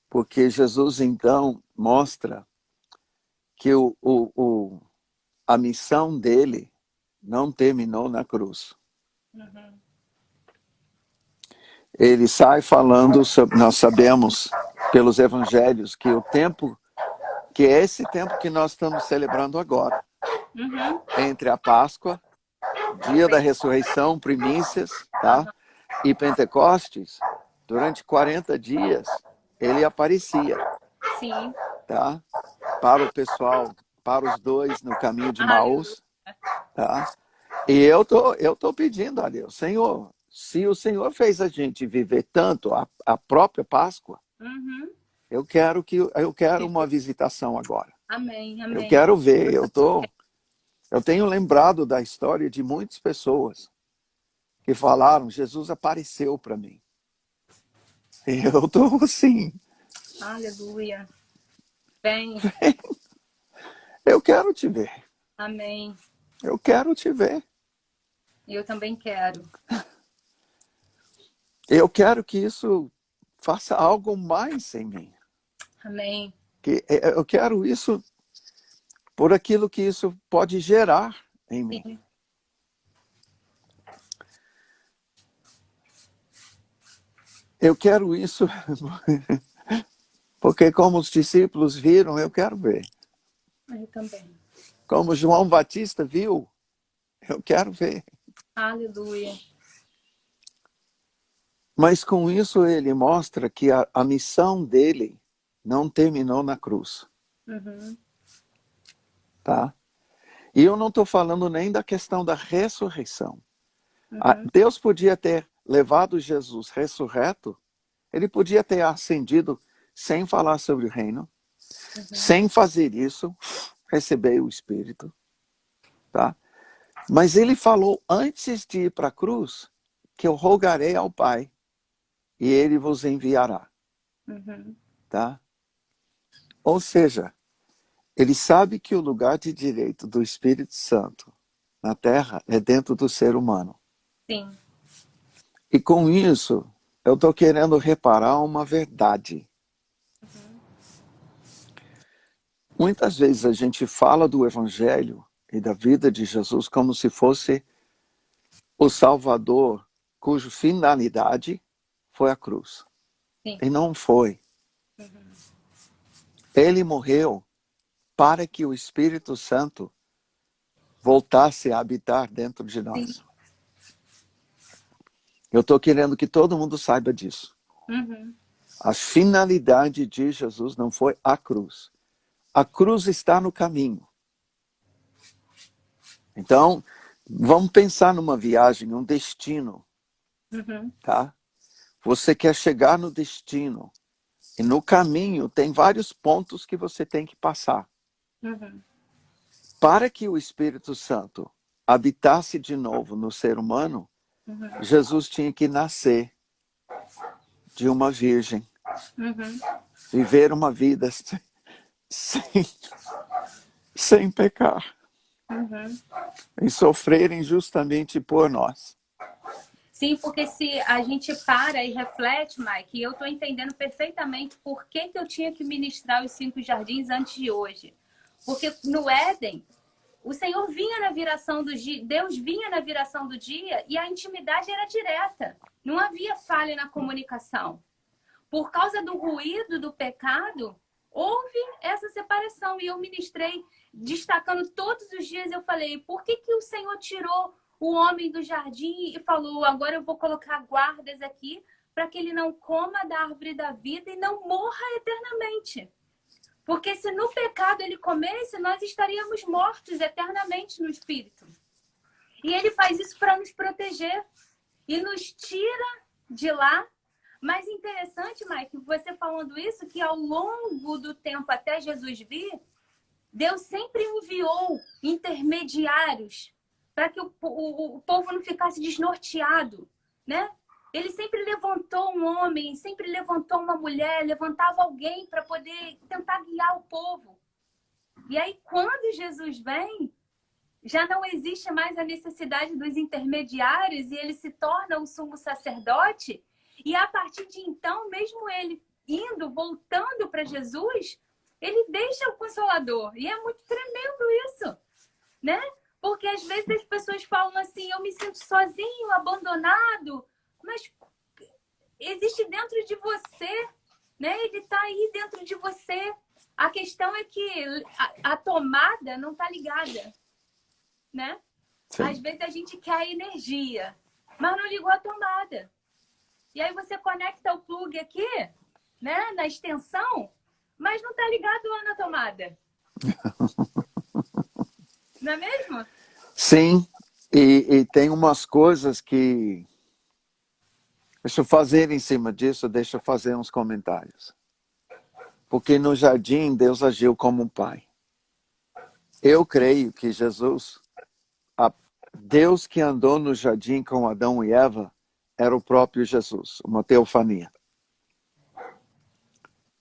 porque Jesus, então, mostra que a missão dele não terminou na cruz. Uhum. Ele sai falando sobre, nós sabemos pelos evangelhos que o tempo, que é esse tempo que nós estamos celebrando agora, Uhum. entre a Páscoa, dia da ressurreição, primícias, tá? E Pentecostes, durante 40 dias, ele aparecia, Sim. tá? Para o pessoal, para os dois no caminho de Maús, tá? E eu tô pedindo a Deus, Senhor, se o Senhor fez a gente viver tanto a própria Páscoa, Uhum. eu quero uma visitação agora. Amém, Eu amém. quero ver, eu tenho lembrado da história de muitas pessoas que falaram, Jesus apareceu para mim. E eu tô assim, Aleluia. Bem, eu quero te ver. amém. Eu quero te ver. Eu também quero. Eu quero que isso faça algo mais em mim. Amém. Eu quero isso por aquilo que isso pode gerar em mim. Sim. Eu quero isso porque como os discípulos viram, eu quero ver. Eu também. Como João Batista viu, eu quero ver. Aleluia. Mas com isso ele mostra que a missão dele não terminou na cruz. Uhum. Tá? E eu não estou falando nem da questão da ressurreição. Uhum. Deus podia ter levado Jesus ressurreto, ele podia ter ascendido sem falar sobre o reino, sem fazer isso, receber o Espírito. Tá? Mas ele falou antes de ir para a cruz que eu rogarei ao Pai e ele vos enviará. Uhum. Tá? Ou seja, ele sabe que o lugar de direito do Espírito Santo na Terra é dentro do ser humano. Sim. E com isso, eu estou querendo reparar uma verdade. Muitas vezes a gente fala do Evangelho e da vida de Jesus como se fosse o Salvador cuja finalidade foi a cruz. Sim. E não foi. Ele morreu para que o Espírito Santo voltasse a habitar dentro de nós. Sim. Eu estou querendo que todo mundo saiba disso. Uhum. A finalidade de Jesus não foi a cruz. A cruz está no caminho. Então, vamos pensar numa viagem, um destino, Uhum. tá? Você quer chegar no destino. E no caminho tem vários pontos que você tem que passar. Uhum. Para que o Espírito Santo habitasse de novo no ser humano, Uhum. Jesus tinha que nascer de uma virgem, Uhum. viver uma vida sem pecar Uhum. e sofrer injustamente por nós. Sim, porque se a gente para e reflete, Mike, eu estou entendendo perfeitamente por que eu tinha que ministrar os 5 jardins antes de hoje. Porque no Éden, o Senhor vinha na viração do dia, Deus vinha na viração do dia e a intimidade era direta. Não havia falha na comunicação. Por causa do ruído do pecado, houve essa separação. E eu ministrei, destacando todos os dias, eu falei, por que o Senhor tirou o homem do jardim e falou, agora eu vou colocar guardas aqui para que ele não coma da árvore da vida e não morra eternamente. Porque se no pecado ele comesse, nós estaríamos mortos eternamente no espírito. E ele faz isso para nos proteger e nos tira de lá. Mas interessante, Mike, você falando isso, que ao longo do tempo até Jesus vir, Deus sempre enviou intermediários para que o povo não ficasse desnorteado, né? Ele sempre levantou um homem, sempre levantou uma mulher, levantava alguém para poder tentar guiar o povo. E aí, quando Jesus vem, já não existe mais a necessidade dos intermediários e ele se torna o sumo sacerdote. E a partir de então, mesmo ele indo, voltando para Jesus, ele deixa o Consolador. E é muito tremendo isso, né? Porque às vezes as pessoas falam assim, eu me sinto sozinho, abandonado, mas existe dentro de você, né? Ele está aí dentro de você. A questão é que a tomada não está ligada, né? Sim. Às vezes a gente quer energia, mas não ligou a tomada. E aí você conecta o plug aqui, né, na extensão, mas não está ligado lá na tomada. Não é mesmo? Sim, e tem umas coisas que... Deixa eu fazer em cima disso, deixa eu fazer uns comentários. Porque no jardim Deus agiu como um pai. Eu creio que Jesus, Deus que andou no jardim com Adão e Eva, era o próprio Jesus, uma teofania.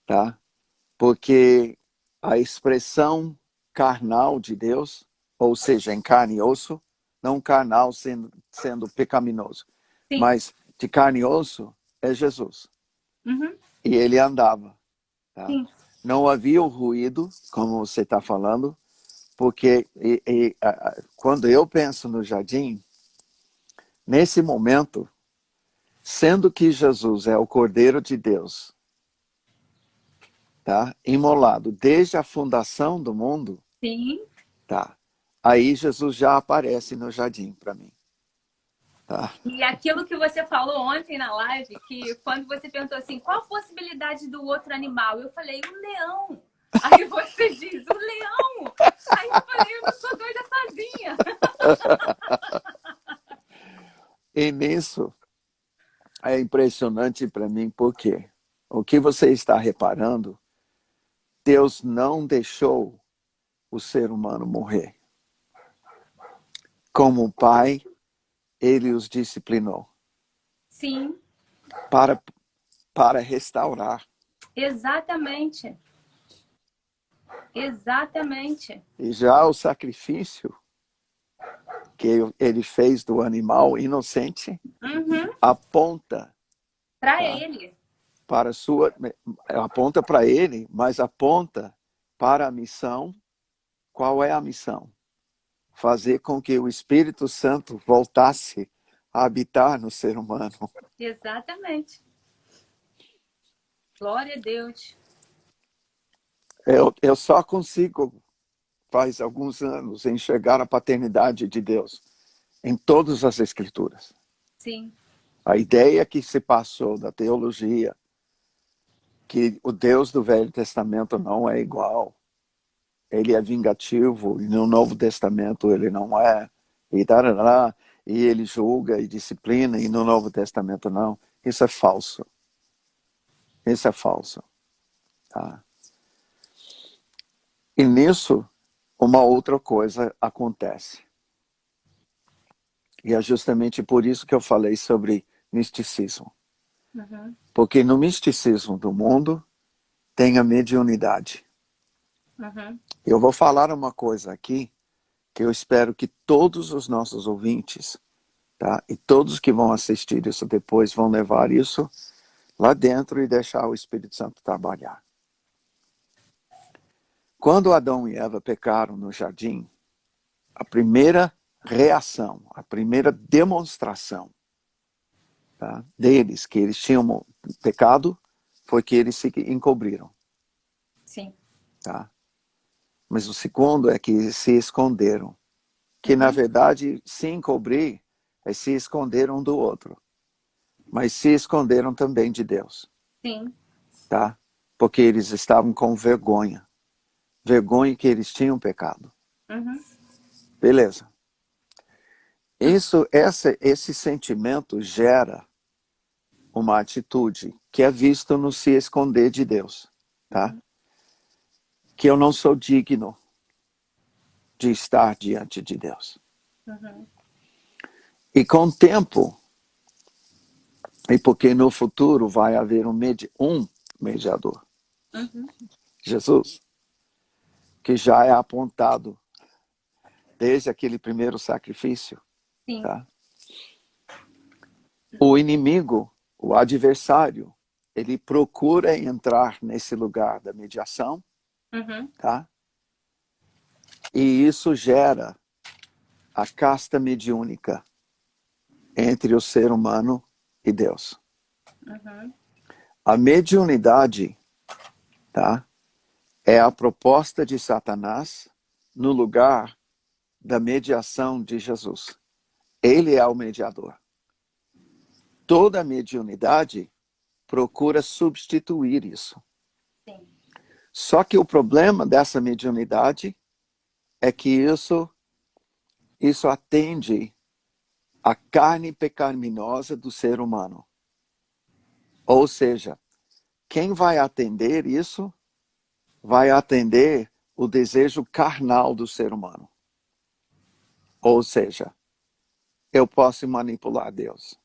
Tá? Porque a expressão carnal de Deus, ou seja, em carne e osso, não carnal sendo pecaminoso, Sim. mas de carne e osso é Jesus. Uhum. E ele andava. Tá? Sim. Não havia o ruído, como você está falando, porque quando eu penso no jardim, nesse momento, sendo que Jesus é o Cordeiro de Deus, tá? Imolado desde a fundação do mundo, Sim. tá? Aí Jesus já aparece no jardim para mim. Tá? E aquilo que você falou ontem na live, que quando você perguntou assim, qual a possibilidade do outro animal? Eu falei, o leão. Aí você diz, o leão. Aí eu falei, eu não sou doida sozinha. E nisso é impressionante para mim, porque o que você está reparando, Deus não deixou o ser humano morrer. Como pai, ele os disciplinou. Sim. Para restaurar. Exatamente. Exatamente. E já o sacrifício que ele fez do animal inocente aponta para ele. Para sua, aponta para ele, mas aponta para a missão. Qual é a missão? Fazer com que o Espírito Santo voltasse a habitar no ser humano. Exatamente. Glória a Deus. Eu só consigo faz alguns anos, enxergar a paternidade de Deus em todas as escrituras. Sim. A ideia que se passou da teologia, que o Deus do Velho Testamento não é igual, ele é vingativo, e no Novo Testamento ele não é, e tarará, e ele julga e disciplina, e no Novo Testamento não. Isso é falso. Isso é falso. Tá? E nisso, uma outra coisa acontece. E é justamente por isso que eu falei sobre misticismo. Uhum. Porque no misticismo do mundo tem a mediunidade. Uhum. Eu vou falar uma coisa aqui que eu espero que todos os nossos ouvintes, tá? E todos que vão assistir isso depois vão levar isso lá dentro e deixar o Espírito Santo trabalhar. Quando Adão e Eva pecaram no jardim, a primeira reação, a primeira demonstração, tá, deles, que eles tinham pecado, foi que eles se encobriram. Sim. Tá? Mas o segundo é que se esconderam. Que, na verdade, se encobrir é se esconder um do outro. Mas se esconderam também de Deus. Sim. Tá? Porque eles estavam com vergonha. Vergonha que eles tinham pecado. Uhum. Beleza. Esse sentimento gera uma atitude que é visto no se esconder de Deus. Tá? Que eu não sou digno de estar diante de Deus. Uhum. E com o tempo, e porque no futuro vai haver um mediador, Uhum. Jesus, que já é apontado desde aquele primeiro sacrifício. Sim. Tá? O inimigo, o adversário, ele procura entrar nesse lugar da mediação, Uhum. tá? E isso gera a casta mediúnica entre o ser humano e Deus. Uhum. A mediunidade, tá, é a proposta de Satanás no lugar da mediação de Jesus. Ele é o mediador. Toda mediunidade procura substituir isso. Sim. Só que o problema dessa mediunidade é que isso atende à carne pecaminosa do ser humano. Ou seja, quem vai atender isso vai atender o desejo carnal do ser humano. Ou seja, eu posso manipular Deus.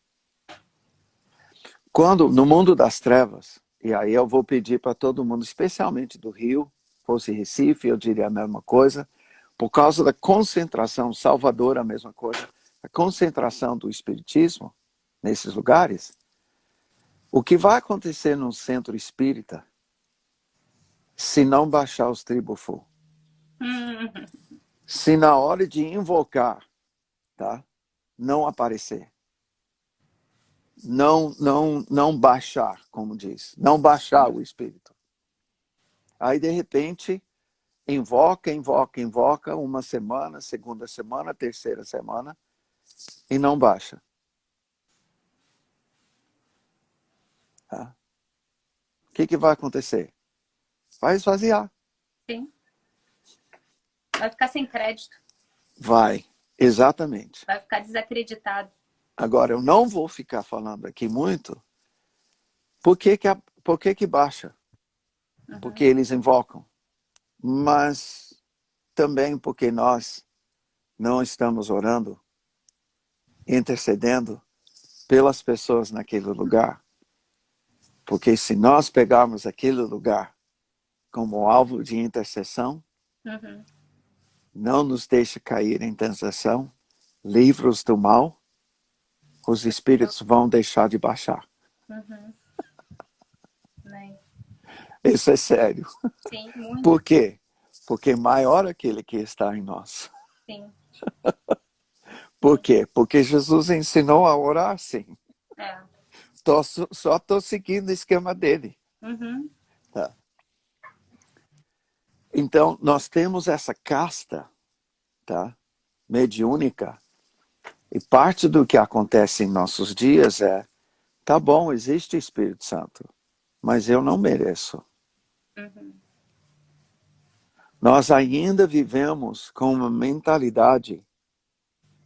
Quando no mundo das trevas, e aí eu vou pedir para todo mundo, especialmente do Rio, fosse Recife, eu diria a mesma coisa, por causa da concentração, Salvador a mesma coisa, a concentração do espiritismo nesses lugares, o que vai acontecer num centro espírita se não baixar os tribufo? Uhum. Se na hora de invocar, tá, não aparecer. Não baixar, como diz. Não baixar o espírito. Aí, de repente, invoca, uma semana, segunda semana, terceira semana, e não baixa. Tá? O que vai acontecer? Vai esvaziar. Sim. Vai ficar sem crédito. Vai, exatamente. Vai ficar desacreditado. Agora, eu não vou ficar falando aqui muito por que baixa. Uhum. Porque eles invocam. Mas também porque nós não estamos orando, intercedendo pelas pessoas naquele lugar. Porque se nós pegarmos aquele lugar como alvo de intercessão, Uhum. não nos deixe cair em tentação, livros do mal, os espíritos vão deixar de baixar. Uhum. Né? Isso é sério. Sim, muito. Por quê? Porque maior aquele que está em nós. Sim. Por quê? Porque Jesus ensinou a orar assim. É. Só estou seguindo o esquema dele. Uhum. Tá. Então, nós temos essa casta, tá? Mediúnica, e parte do que acontece em nossos dias é, tá bom, existe Espírito Santo, mas eu não mereço. Uhum. Nós ainda vivemos com uma mentalidade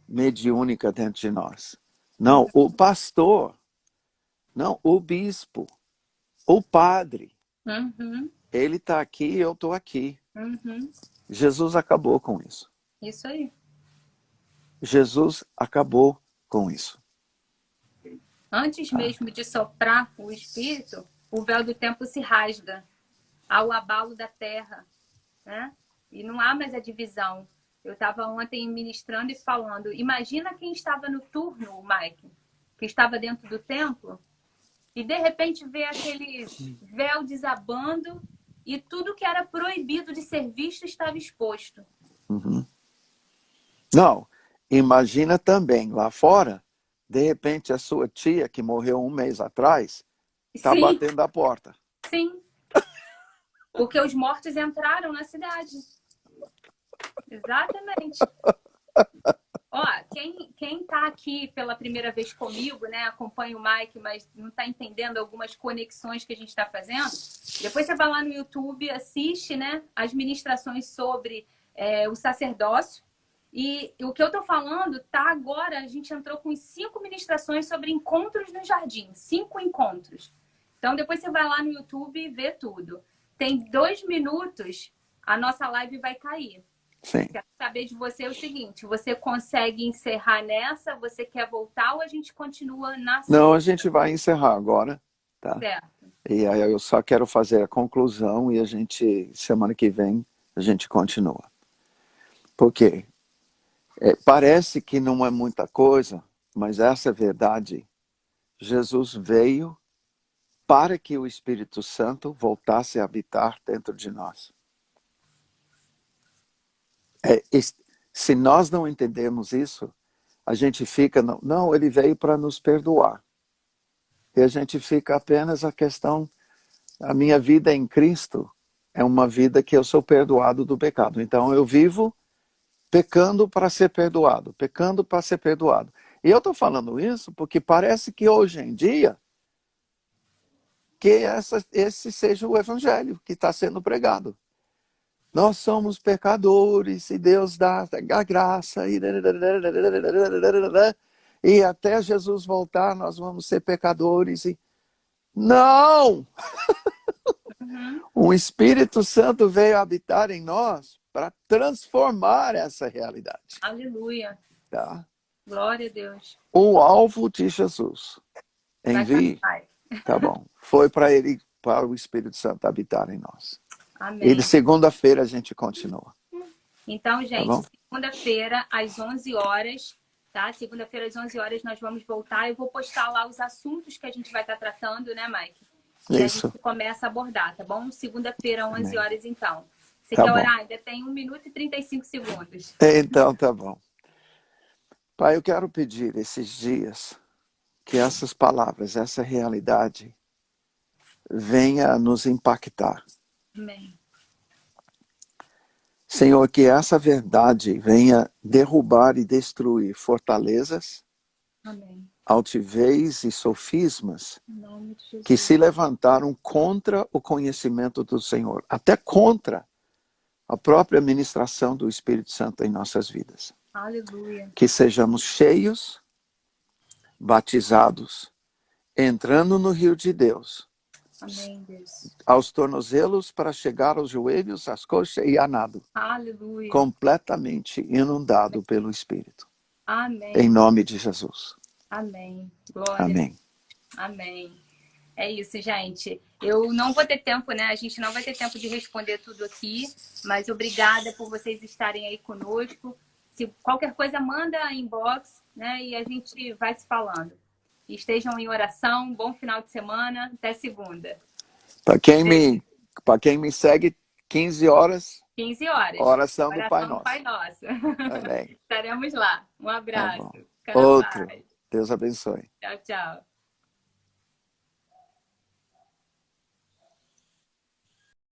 mediúnica dentro de nós. Não, o pastor, não, o bispo, o padre, Uhum. ele está aqui, eu estou aqui. Uhum. Jesus acabou com isso. Isso aí. Jesus acabou com isso. Antes mesmo de soprar o Espírito, o véu do templo se rasga ao abalo da terra, né? E não há mais a divisão. Eu estava ontem ministrando e falando, imagina quem estava no turno, Mike, que estava dentro do templo, e de repente vê aquele véu desabando e tudo que era proibido de ser visto estava exposto. Uhum. Não, imagina também lá fora, de repente a sua tia, que morreu um mês atrás, está Sim, batendo a porta. sim. Porque os mortos entraram na cidade. Exatamente. Ó, quem tá aqui pela primeira vez comigo, né, acompanha o Mike, mas não tá entendendo algumas conexões que a gente está fazendo, depois você vai lá no YouTube, assiste, né, as ministrações sobre o sacerdócio. E o que eu tô falando, tá agora, a gente entrou com 5 ministrações sobre encontros no jardim. 5 encontros. Então, depois você vai lá no YouTube e vê tudo. Tem 2 minutos, a nossa live vai cair. Sim. Quero saber de você o seguinte, você consegue encerrar nessa? Você quer voltar ou a gente continua na segunda? Não, a gente vai encerrar agora, tá? Certo. E aí eu só quero fazer a conclusão e a gente, semana que vem, a gente continua. Por quê? Parece que não é muita coisa, mas essa é a verdade. Jesus veio para que o Espírito Santo voltasse a habitar dentro de nós. Se nós não entendemos isso, a gente fica, não, ele veio para nos perdoar. E a gente fica apenas a questão, a minha vida em Cristo é uma vida que eu sou perdoado do pecado. Então eu vivo pecando para ser perdoado, pecando para ser perdoado. E eu estou falando isso porque parece que hoje em dia que esse seja o evangelho que está sendo pregado. Nós somos pecadores e Deus dá a graça e até Jesus voltar nós vamos ser pecadores. Não! Uhum. O Espírito Santo veio habitar em nós para transformar essa realidade. Aleluia. Tá? Glória a Deus. O alvo de Jesus, envie, tá bom, foi para o Espírito Santo habitar em nós. Amém. E de segunda-feira a gente continua. Então, gente, Tá segunda-feira às 11 horas, tá? Segunda-feira às 11 horas nós vamos voltar. Eu vou postar lá os assuntos que a gente vai estar tratando, né, Mike? E Isso. a gente começa a abordar, tá bom? Segunda-feira, 11 horas, então. Você Tá quer bom. orar? Ainda tem 1 minuto e 35 segundos. Então, tá bom. Pai, eu quero pedir esses dias que essas palavras, essa realidade venha nos impactar. Amém. Senhor, que essa verdade venha derrubar e destruir fortalezas, Amém. altivez e sofismas Em nome de Jesus. que se levantaram contra o conhecimento do Senhor, até contra a própria ministração do Espírito Santo em nossas vidas. Aleluia. Que sejamos cheios, batizados, entrando no rio de Deus, Amém, Deus. aos tornozelos para chegar aos joelhos, às coxas e a nado, Aleluia. completamente inundado pelo Espírito. Amém. Em nome de Jesus. Amém. Glória. Amém. Amém. É isso, gente. Eu não vou ter tempo, né? A gente não vai ter tempo de responder tudo aqui, mas obrigada por vocês estarem aí conosco. Se qualquer coisa, manda inbox, né? E a gente vai se falando. Estejam em oração. Bom final de semana. Até segunda. Para quem me segue, 15 horas, 15 horas. oração do Pai do Nosso. Pai Nosso. Amém. Estaremos lá. Um abraço. Tá bom. Fica na Outro. paz. Deus abençoe. Tchau, tchau.